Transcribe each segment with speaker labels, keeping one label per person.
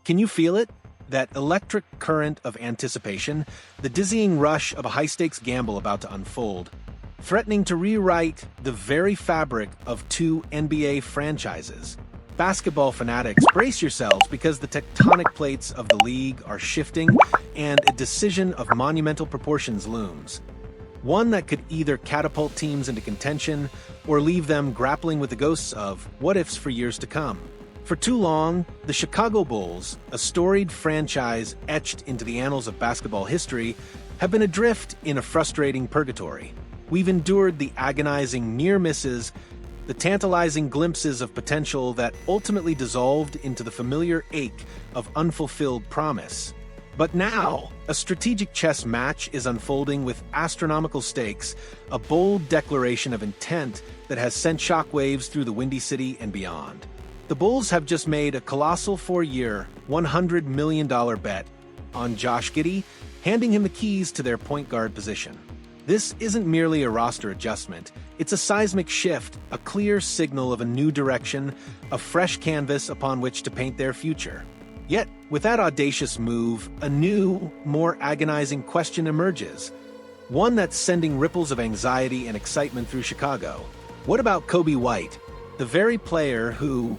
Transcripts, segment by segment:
Speaker 1: Can you feel it? That electric current of anticipation, the dizzying rush of a high-stakes gamble about to unfold, threatening to rewrite the very fabric of two NBA franchises. Basketball fanatics, brace yourselves because the tectonic plates of the league are shifting and a decision of monumental proportions looms. One that could either catapult teams into contention or leave them grappling with the ghosts of what-ifs for years to come. For too long, the Chicago Bulls, a storied franchise etched into the annals of basketball history, have been adrift in a frustrating purgatory. We've endured the agonizing near misses, the tantalizing glimpses of potential that ultimately dissolved into the familiar ache of unfulfilled promise. But now, a strategic chess match is unfolding with astronomical stakes, a bold declaration of intent that has sent shockwaves through the Windy City and beyond. The Bulls have just made a colossal 4-year, $100 million bet on Josh Giddey, handing him the keys to their point guard position. This isn't merely a roster adjustment, it's a seismic shift, a clear signal of a new direction, a fresh canvas upon which to paint their future. Yet, with that audacious move, a new, more agonizing question emerges. One that's sending ripples of anxiety and excitement through Chicago. What about Giddey-White, the very player who,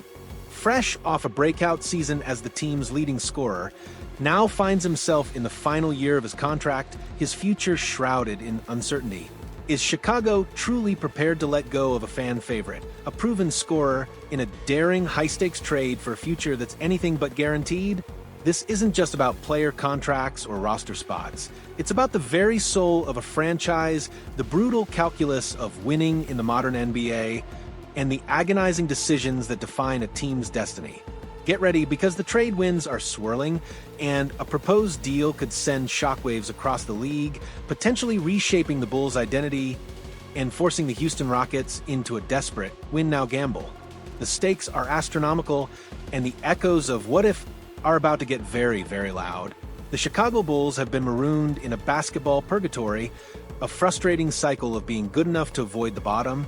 Speaker 1: fresh off a breakout season as the team's leading scorer, now finds himself in the final year of his contract, his future shrouded in uncertainty? Is Chicago truly prepared to let go of a fan favorite, a proven scorer, in a daring, high-stakes trade for a future that's anything but guaranteed? This isn't just about player contracts or roster spots. It's about the very soul of a franchise, the brutal calculus of winning in the modern NBA, and the agonizing decisions that define a team's destiny. Get ready, because the trade winds are swirling, and a proposed deal could send shockwaves across the league, potentially reshaping the Bulls' identity and forcing the Houston Rockets into a desperate win-now gamble. The stakes are astronomical, and the echoes of what if are about to get very, very loud. The Chicago Bulls have been marooned in a basketball purgatory, a frustrating cycle of being good enough to avoid the bottom,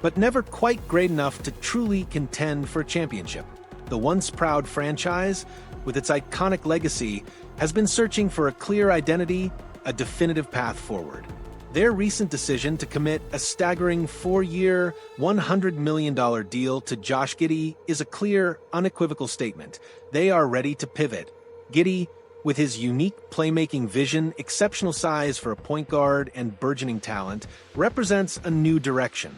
Speaker 1: but never quite great enough to truly contend for a championship. The once proud franchise, with its iconic legacy, has been searching for a clear identity, a definitive path forward. Their recent decision to commit a staggering 4-year, $100 million deal to Josh Giddey is a clear, unequivocal statement. They are ready to pivot. Giddey, with his unique playmaking vision, exceptional size for a point guard, and burgeoning talent, represents a new direction.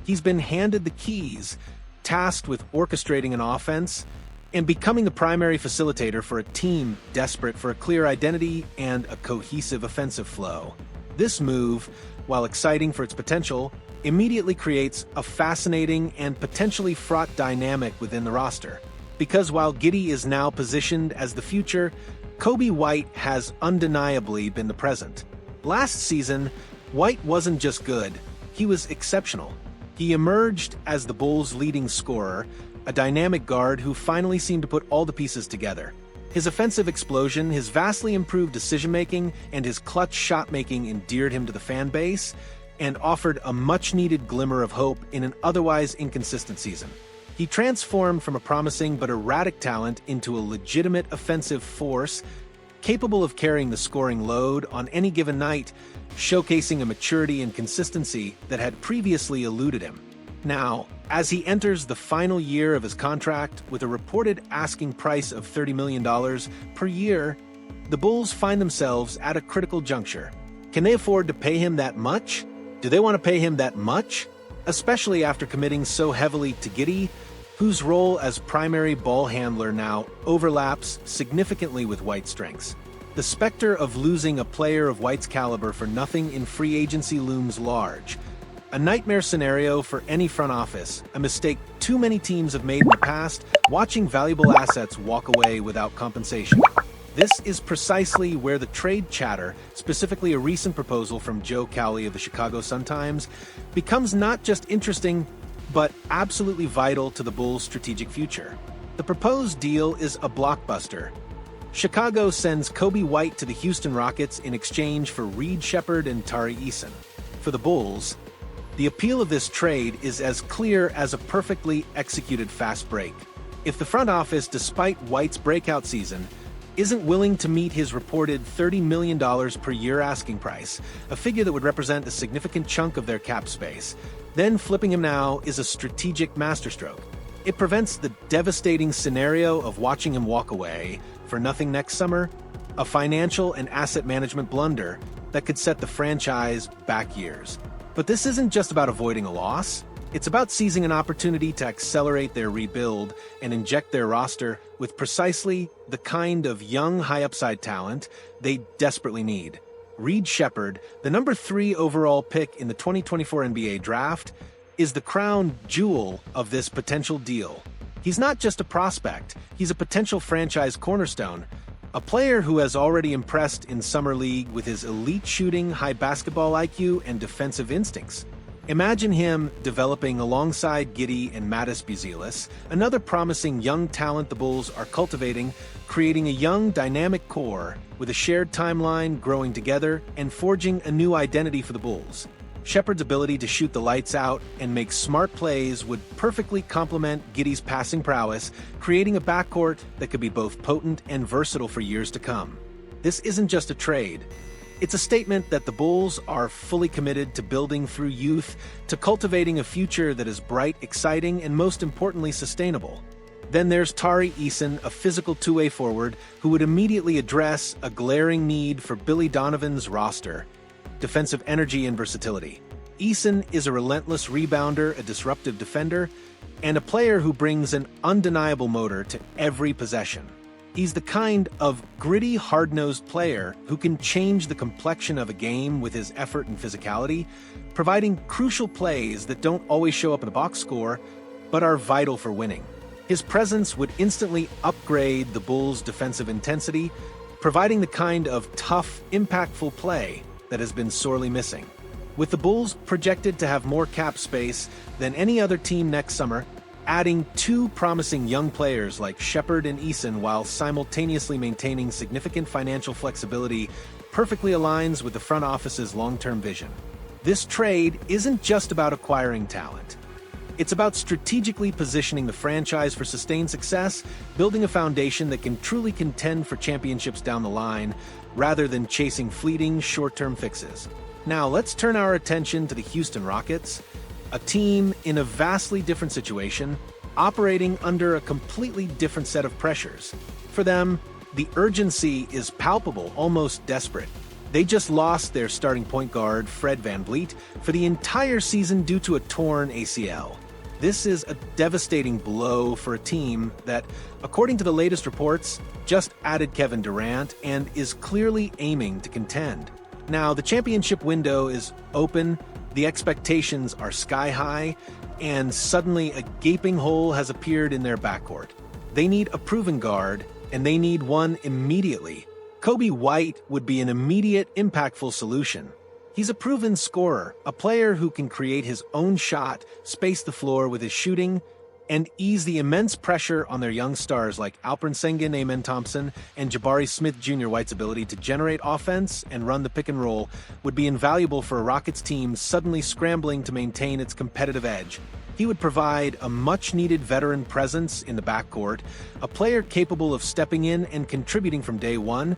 Speaker 1: He's been handed the keys, tasked with orchestrating an offense and becoming the primary facilitator for a team desperate for a clear identity and a cohesive offensive flow. This move, while exciting for its potential, immediately creates a fascinating and potentially fraught dynamic within the roster. Because while Giddey is now positioned as the future, Giddey-White has undeniably been the present. Last season, White wasn't just good, he was exceptional. He emerged as the Bulls' leading scorer, a dynamic guard who finally seemed to put all the pieces together. His offensive explosion, his vastly improved decision-making, and his clutch shot-making endeared him to the fan base and offered a much-needed glimmer of hope in an otherwise inconsistent season. He transformed from a promising but erratic talent into a legitimate offensive force, capable of carrying the scoring load on any given night, showcasing a maturity and consistency that had previously eluded him. Now, as he enters the final year of his contract with a reported asking price of $30 million per year, the Bulls find themselves at a critical juncture. Can they afford to pay him that much? Do they want to pay him that much? Especially after committing so heavily to Giddey, whose role as primary ball handler now overlaps significantly with White's strengths. The specter of losing a player of White's caliber for nothing in free agency looms large. A nightmare scenario for any front office, a mistake too many teams have made in the past, watching valuable assets walk away without compensation. This is precisely where the trade chatter, specifically a recent proposal from Joe Cowley of the Chicago Sun-Times, becomes not just interesting, but absolutely vital to the Bulls' strategic future. The proposed deal is a blockbuster. Chicago sends Giddey-White to the Houston Rockets in exchange for Reed Sheppard and Tari Eason. For the Bulls, the appeal of this trade is as clear as a perfectly executed fast break. If the front office, despite White's breakout season, isn't willing to meet his reported $30 million per year asking price, a figure that would represent a significant chunk of their cap space, then flipping him now is a strategic masterstroke. It prevents the devastating scenario of watching him walk away for nothing next summer, a financial and asset management blunder that could set the franchise back years. But this isn't just about avoiding a loss. It's about seizing an opportunity to accelerate their rebuild and inject their roster with precisely the kind of young, high-upside talent they desperately need. Reed Sheppard, the number 3 overall pick in the 2024 NBA Draft, is the crown jewel of this potential deal. He's not just a prospect, he's a potential franchise cornerstone, a player who has already impressed in Summer League with his elite shooting, high basketball IQ, and defensive instincts. Imagine him developing alongside Giddey and Mattis Buzelis, another promising young talent the Bulls are cultivating, creating a young, dynamic core with a shared timeline growing together and forging a new identity for the Bulls. Sheppard's ability to shoot the lights out and make smart plays would perfectly complement Giddey's passing prowess, creating a backcourt that could be both potent and versatile for years to come. This isn't just a trade. It's a statement that the Bulls are fully committed to building through youth, to cultivating a future that is bright, exciting, and most importantly, sustainable. Then there's Tari Eason, a physical two-way forward who would immediately address a glaring need for Billy Donovan's roster: defensive energy and versatility. Eason is a relentless rebounder, a disruptive defender, and a player who brings an undeniable motor to every possession. He's the kind of gritty, hard-nosed player who can change the complexion of a game with his effort and physicality, providing crucial plays that don't always show up in the box score, but are vital for winning. His presence would instantly upgrade the Bulls' defensive intensity, providing the kind of tough, impactful play that has been sorely missing. With the Bulls projected to have more cap space than any other team next summer, adding 2 promising young players like Sheppard and Eason while simultaneously maintaining significant financial flexibility perfectly aligns with the front office's long-term vision. This trade isn't just about acquiring talent. It's about strategically positioning the franchise for sustained success, building a foundation that can truly contend for championships down the line, rather than chasing fleeting, short-term fixes. Now, let's turn our attention to the Houston Rockets, a team in a vastly different situation, operating under a completely different set of pressures. For them, the urgency is palpable, almost desperate. They just lost their starting point guard, Fred VanVleet, for the entire season due to a torn ACL. This is a devastating blow for a team that, according to the latest reports, just added Kevin Durant and is clearly aiming to contend. Now, the championship window is open, the expectations are sky high, and suddenly a gaping hole has appeared in their backcourt. They need a proven guard, and they need one immediately. Giddey-White would be an immediate, impactful solution. He's a proven scorer, a player who can create his own shot, space the floor with his shooting, and ease the immense pressure on their young stars like Alperen Sengun, Amen Thompson, and Jabari Smith Jr. White's ability to generate offense and run the pick and roll would be invaluable for a Rockets team suddenly scrambling to maintain its competitive edge. He would provide a much-needed veteran presence in the backcourt, a player capable of stepping in and contributing from day one,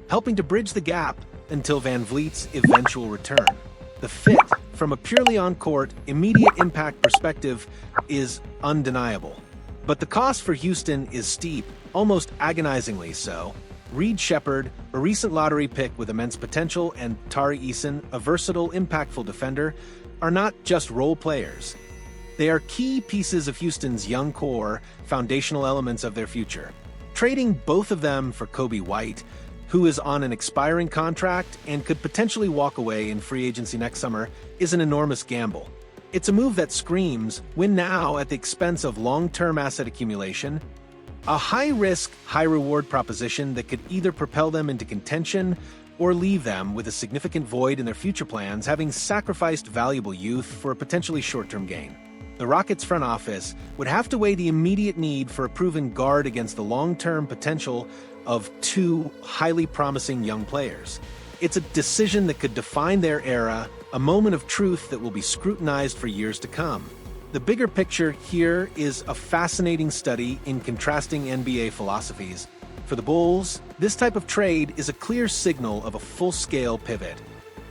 Speaker 1: helping to bridge the gap until VanVleet's eventual return. The fit, from a purely on-court, immediate impact perspective, is undeniable. But the cost for Houston is steep, almost agonizingly so. Reed Sheppard, a recent lottery pick with immense potential, and Tari Eason, a versatile, impactful defender, are not just role players. They are key pieces of Houston's young core, foundational elements of their future. Trading both of them for Giddey-White, who is on an expiring contract and could potentially walk away in free agency next summer, is an enormous gamble. It's a move that screams win now at the expense of long-term asset accumulation, a high-risk, high-reward proposition that could either propel them into contention or leave them with a significant void in their future plans, having sacrificed valuable youth for a potentially short-term gain. The Rockets front office would have to weigh the immediate need for a proven guard against the long-term potential of 2 highly promising young players. It's a decision that could define their era, a moment of truth that will be scrutinized for years to come. The bigger picture here is a fascinating study in contrasting NBA philosophies. For the Bulls, this type of trade is a clear signal of a full-scale pivot,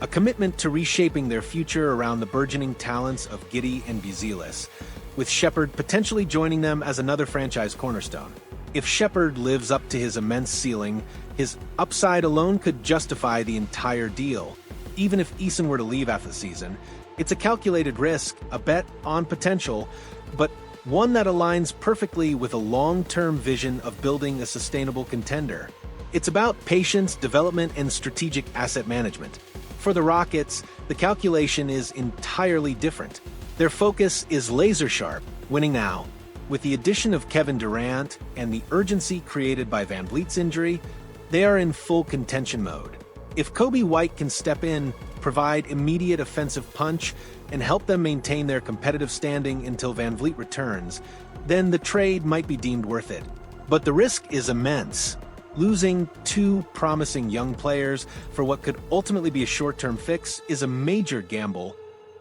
Speaker 1: a commitment to reshaping their future around the burgeoning talents of Giddey and Buzelis, with Sheppard potentially joining them as another franchise cornerstone. If Sheppard lives up to his immense ceiling, his upside alone could justify the entire deal. Even if Eason were to leave after the season, it's a calculated risk, a bet on potential, but one that aligns perfectly with a long-term vision of building a sustainable contender. It's about patience, development, and strategic asset management. For the Rockets, the calculation is entirely different. Their focus is laser-sharp, winning now. With the addition of Kevin Durant and the urgency created by VanVleet's injury, they are in full contention mode. If Giddey-White can step in, provide immediate offensive punch, and help them maintain their competitive standing until VanVleet returns, then the trade might be deemed worth it. But the risk is immense. Losing two promising young players for what could ultimately be a short-term fix is a major gamble,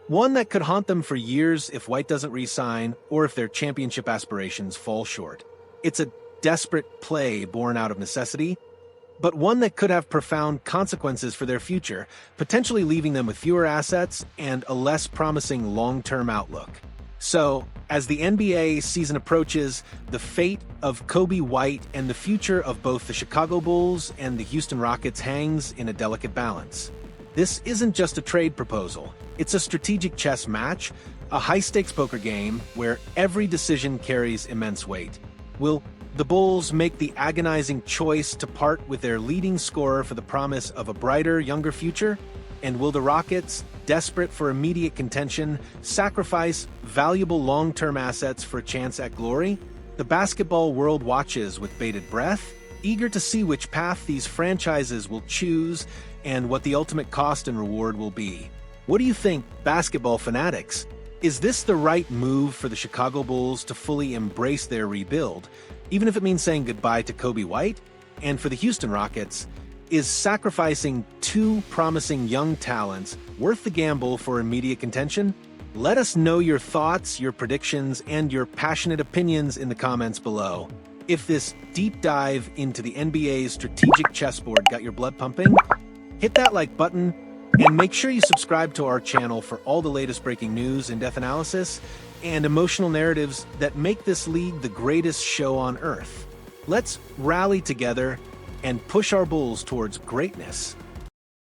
Speaker 1: one that could haunt them for years if White doesn't re-sign or if their championship aspirations fall short. It's a desperate play born out of necessity, but one that could have profound consequences for their future, potentially leaving them with fewer assets and a less promising long-term outlook. So, as the NBA season approaches, the fate of Giddey-White and the future of both the Chicago Bulls and the Houston Rockets hangs in a delicate balance. This isn't just a trade proposal, it's a strategic chess match, a high-stakes poker game where every decision carries immense weight. Will the Bulls make the agonizing choice to part with their leading scorer for the promise of a brighter, younger future? And will the Rockets, desperate for immediate contention, sacrifice valuable long-term assets for a chance at glory? The basketball world watches with bated breath, eager to see which path these franchises will choose and what the ultimate cost and reward will be. What do you think, basketball fanatics? Is this the right move for the Chicago Bulls to fully embrace their rebuild, even if it means saying goodbye to Giddey-White? And for the Houston Rockets, is sacrificing two promising young talents worth the gamble for immediate contention? Let us know your thoughts, your predictions, and your passionate opinions in the comments below. If this deep dive into the NBA's strategic chessboard got your blood pumping, hit that like button, and make sure you subscribe to our channel for all the latest breaking news, in-depth analysis, and emotional narratives that make this league the greatest show on earth. Let's rally together and push our Bulls towards greatness.